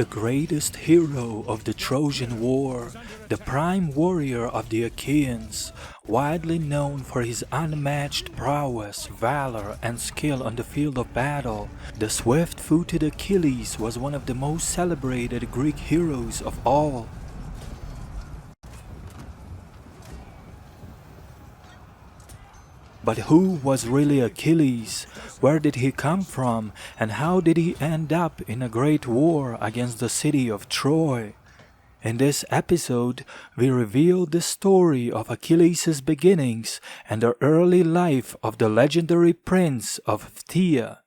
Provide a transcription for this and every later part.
the greatest hero of the Trojan War, the prime warrior of the Achaeans, widely known for his unmatched prowess, valor, and skill on the field of battle, the swift-footed Achilles was one of the most celebrated Greek heroes of all. But who was really Achilles? Where did he come from? And how did he end up in a great war against the city of Troy? In this episode, we reveal the story of Achilles' beginnings and the early life of the legendary prince of Phthia.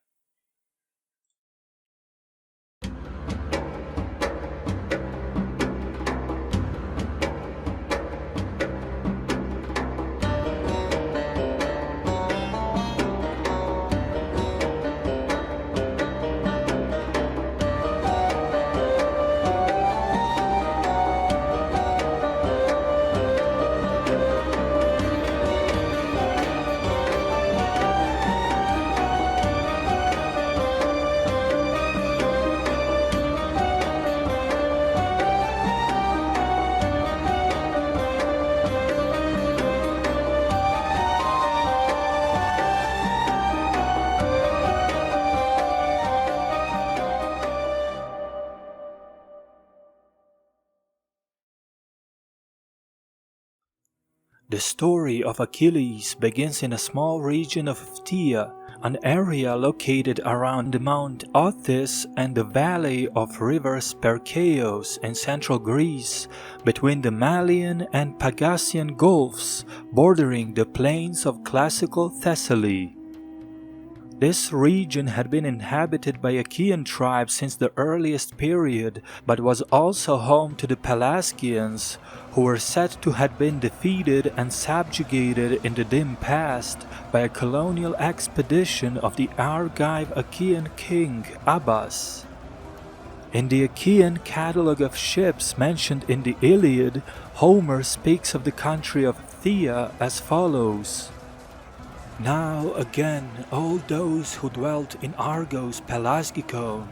The story of Achilles begins in a small region of Phthia, an area located around Mount Othis and the valley of rivers Perchaeos in central Greece, between the Malian and Pagassian Gulfs, bordering the plains of classical Thessaly. This region had been inhabited by Achaean tribes since the earliest period, but was also home to the Pelasgians, who were said to have been defeated and subjugated in the dim past by a colonial expedition of the Argive Achaean king Abas. In the Achaean catalogue of ships mentioned in the Iliad, Homer speaks of the country of Phthia as follows. Now again all those who dwelt in Argos Pelasgicon,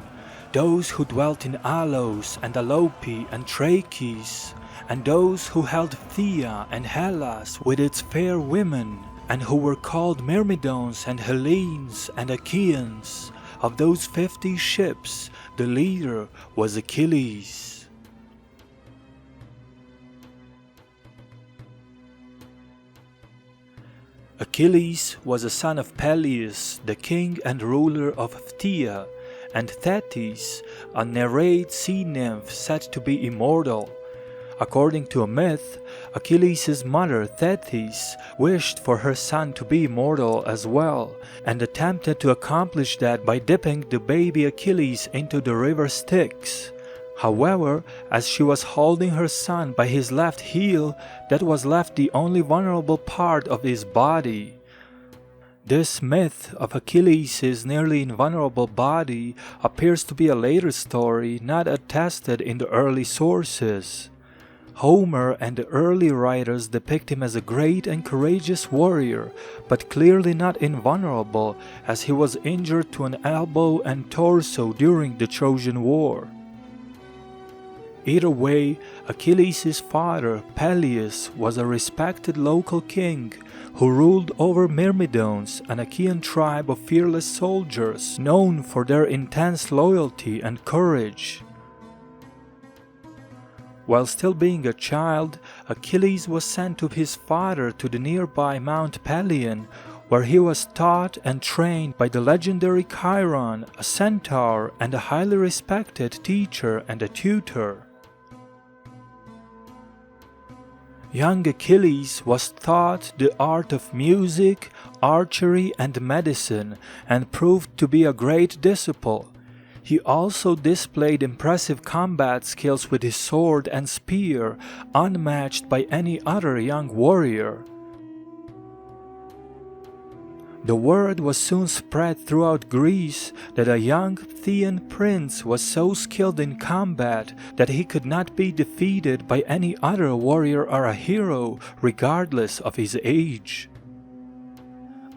those who dwelt in Alos and Alope and Trachis, and those who held Phthia and Hellas with its fair women, and who were called Myrmidons and Hellenes and Achaeans, of those 50 ships the leader was Achilles. Achilles was a son of Peleus, the king and ruler of Phthia, and Thetis, a Nereid sea nymph said to be immortal. According to a myth, Achilles' mother Thetis wished for her son to be immortal as well, and attempted to accomplish that by dipping the baby Achilles into the river Styx. However, as she was holding her son by his left heel, that was left the only vulnerable part of his body. This myth of Achilles' nearly invulnerable body appears to be a later story not attested in the early sources. Homer and the early writers depict him as a great and courageous warrior, but clearly not invulnerable, as he was injured to an elbow and torso during the Trojan War. Either way, Achilles' father, Peleus, was a respected local king who ruled over Myrmidons, an Achaean tribe of fearless soldiers known for their intense loyalty and courage. While still being a child, Achilles was sent to his father to the nearby Mount Pelion, where he was taught and trained by the legendary Chiron, a centaur and a highly respected teacher and a tutor. Young Achilles was taught the art of music, archery, and medicine, and proved to be a great disciple. He also displayed impressive combat skills with his sword and spear, unmatched by any other young warrior. The word was soon spread throughout Greece that a young Phthian prince was so skilled in combat that he could not be defeated by any other warrior or a hero, regardless of his age.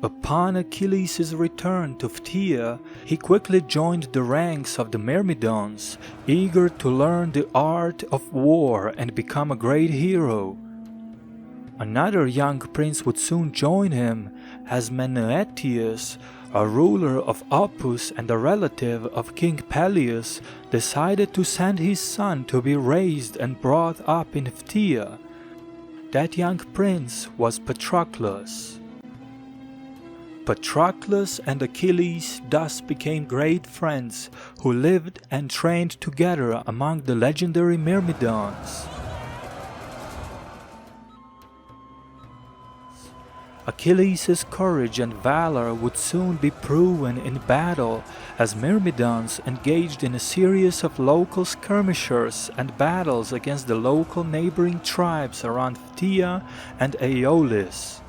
Upon Achilles' return to Phthia, he quickly joined the ranks of the Myrmidons, eager to learn the art of war and become a great hero. Another young prince would soon join him, as Menœtius, a ruler of Opus and a relative of King Peleus, decided to send his son to be raised and brought up in Phthia. That young prince was Patroclus. Patroclus and Achilles thus became great friends who lived and trained together among the legendary Myrmidons. Achilles' courage and valor would soon be proven in battle, as Myrmidons engaged in a series of local skirmishes and battles against the local neighboring tribes around Phthia and Aeolis.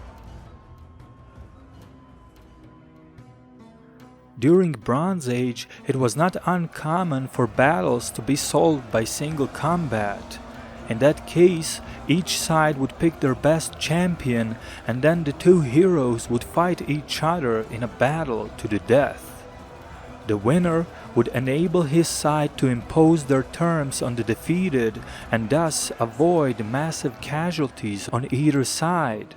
During Bronze Age, it was not uncommon for battles to be solved by single combat. In that case, each side would pick their best champion, and then the two heroes would fight each other in a battle to the death. The winner would enable his side to impose their terms on the defeated and thus avoid massive casualties on either side.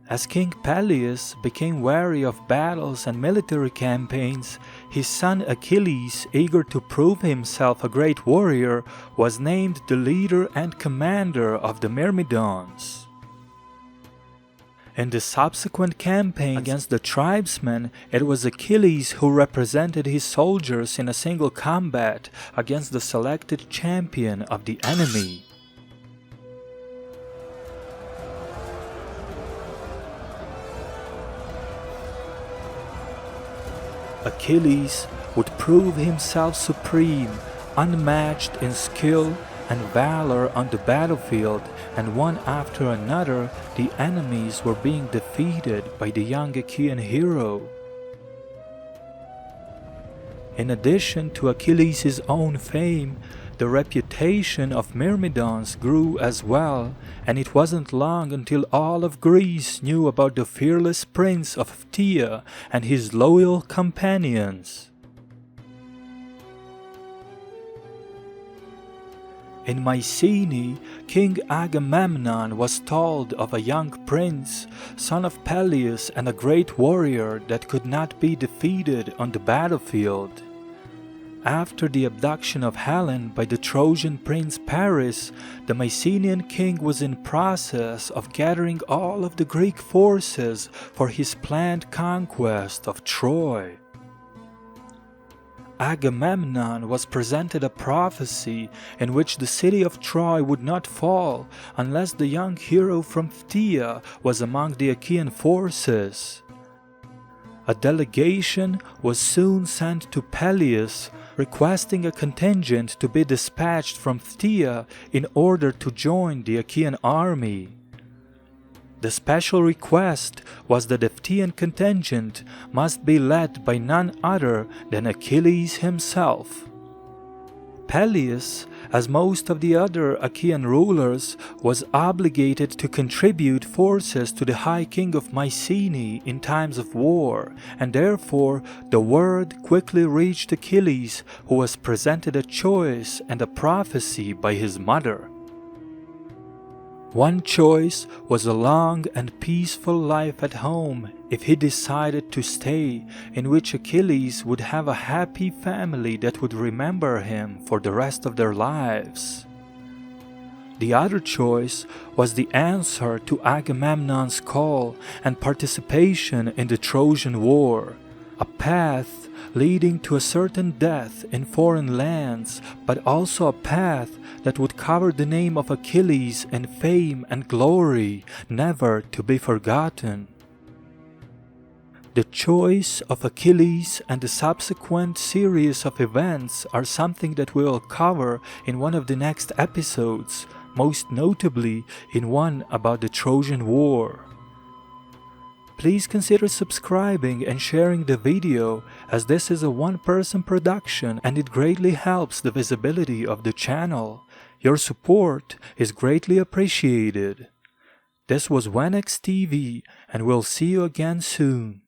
As King Peleus became wary of battles and military campaigns, his son Achilles, eager to prove himself a great warrior, was named the leader and commander of the Myrmidons. In the subsequent campaigns against the tribesmen, it was Achilles who represented his soldiers in a single combat against the selected champion of the enemy. Achilles would prove himself supreme, unmatched in skill and valor on the battlefield, and one after another the enemies were being defeated by the young Achaean hero. In addition to Achilles' own fame, the reputation of Myrmidons grew as well, and it wasn't long until all of Greece knew about the fearless prince of Phthia and his loyal companions. In Mycenaean, King Agamemnon was told of a young prince, son of Peleus and a great warrior that could not be defeated on the battlefield. After the abduction of Helen by the Trojan prince Paris, the Mycenaean king was in process of gathering all of the Greek forces for his planned conquest of Troy. Agamemnon was presented a prophecy in which the city of Troy would not fall unless the young hero from Phthia was among the Achaean forces. A delegation was soon sent to Peleus, requesting a contingent to be dispatched from Phthia in order to join the Achaean army. The special request was that the Phthyan contingent must be led by none other than Achilles himself. Peleus, as most of the other Achaean rulers, was obligated to contribute forces to the High King of Mycenae in times of war, and therefore the word quickly reached Achilles, who was presented a choice and a prophecy by his mother. One choice was a long and peaceful life at home if he decided to stay, in which Achilles would have a happy family that would remember him for the rest of their lives. The other choice was the answer to Agamemnon's call and participation in the Trojan War, a path leading to a certain death in foreign lands, but also a path that would cover the name of Achilles in fame and glory, never to be forgotten. The choice of Achilles and the subsequent series of events are something that we will cover in one of the next episodes, most notably in one about the Trojan War. Please consider subscribing and sharing the video, as this is a one-person production and it greatly helps the visibility of the channel. Your support is greatly appreciated. This was WanaxTV, and we'll see you again soon.